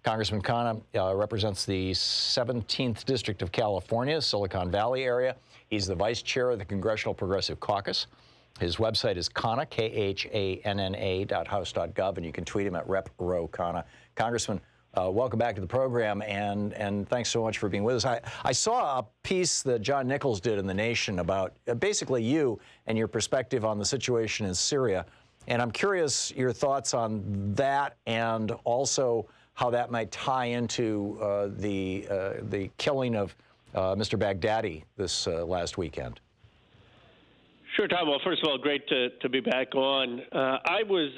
Congressman Khanna represents the 17th District of California, Silicon Valley area. He's the vice chair of the Congressional Progressive Caucus. His website is Khanna, KHANNA.house.gov, and you can tweet him at Rep Ro Khanna. Congressman, welcome back to the program, and thanks so much for being with us. I saw a piece that John Nichols did in The Nation about basically you and your perspective on the situation in Syria, and I'm curious your thoughts on that and also how that might tie into the killing of Mr. Baghdadi this last weekend. Sure, Tom. Well, first of all, great to be back on. I was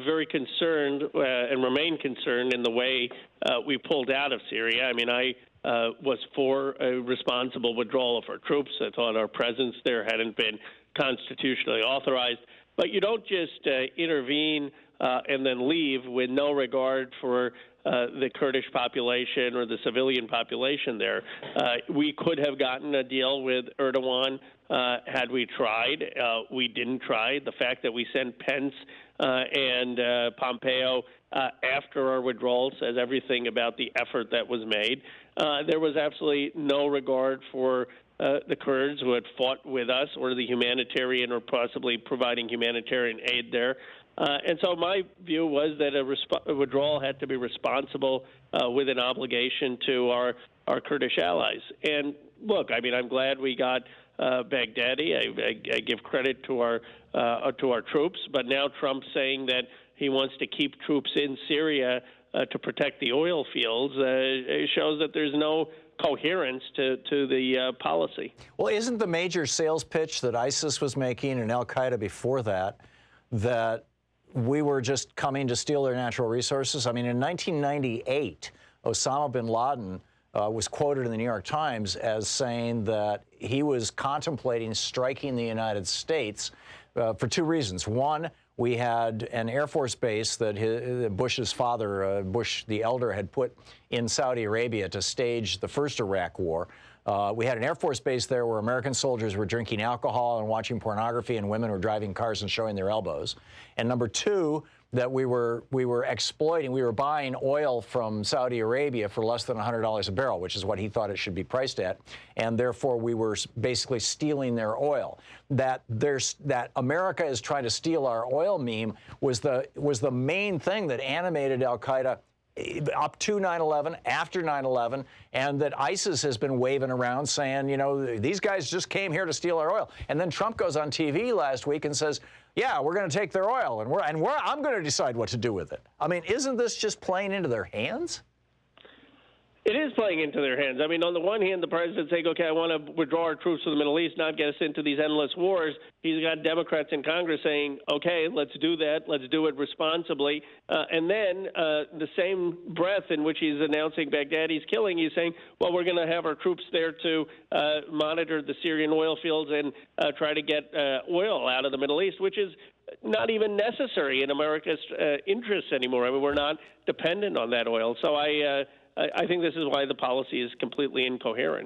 very concerned and remain concerned in the way we pulled out of Syria. I mean, I was for a responsible withdrawal of our troops. I thought our presence there hadn't been constitutionally authorized. But you don't just intervene and then leave with no regard for the Kurdish population or the civilian population there. We could have gotten a deal with Erdogan had we tried. We didn't try. The fact that we sent Pence and Pompeo after our withdrawal says everything about the effort that was made. There was absolutely no regard for the Kurds who had fought with us or the humanitarian or possibly providing humanitarian aid there. And so my view was that a withdrawal had to be responsible with an obligation to our Kurdish allies. And look, I mean, I'm glad we got Baghdadi. I give credit to our troops. But now Trump's saying that he wants to keep troops in Syria to protect the oil fields. It shows that there's no coherence to the policy. Well, isn't the major sales pitch that ISIS was making and al-Qaeda before that we were just coming to steal their natural resources? I mean, in 1998, Osama bin Laden was quoted in the New York Times as saying that he was contemplating striking the United States for two reasons. One, we had an Air Force base that Bush's father, Bush the elder, had put in Saudi Arabia to stage the first Iraq war. We had an Air Force base there where American soldiers were drinking alcohol and watching pornography, and women were driving cars and showing their elbows. And number two, that we were exploiting, we were buying oil from Saudi Arabia for less than $100 a barrel, which is what he thought it should be priced at, and therefore we were basically stealing their oil. That America is trying to steal our oil meme was the main thing that animated al-Qaeda up to 9/11, after 9/11, and that ISIS has been waving around saying, you know, these guys just came here to steal our oil. And then Trump goes on TV last week and says, yeah, we're going to take their oil, and I'm going to decide what to do with it. I mean, isn't this just playing into their hands? It is playing into their hands. I mean, on the one hand, the president's saying, okay, I want to withdraw our troops from the Middle East, not get us into these endless wars. He's got Democrats in Congress saying, okay, let's do that. Let's do it responsibly. And then the same breath in which he's announcing Baghdadi's killing, he's saying, well, we're going to have our troops there to monitor the Syrian oil fields and try to get oil out of the Middle East, which is not even necessary in America's interests anymore. I mean, we're not dependent on that oil. So I think this is why the policy is completely incoherent.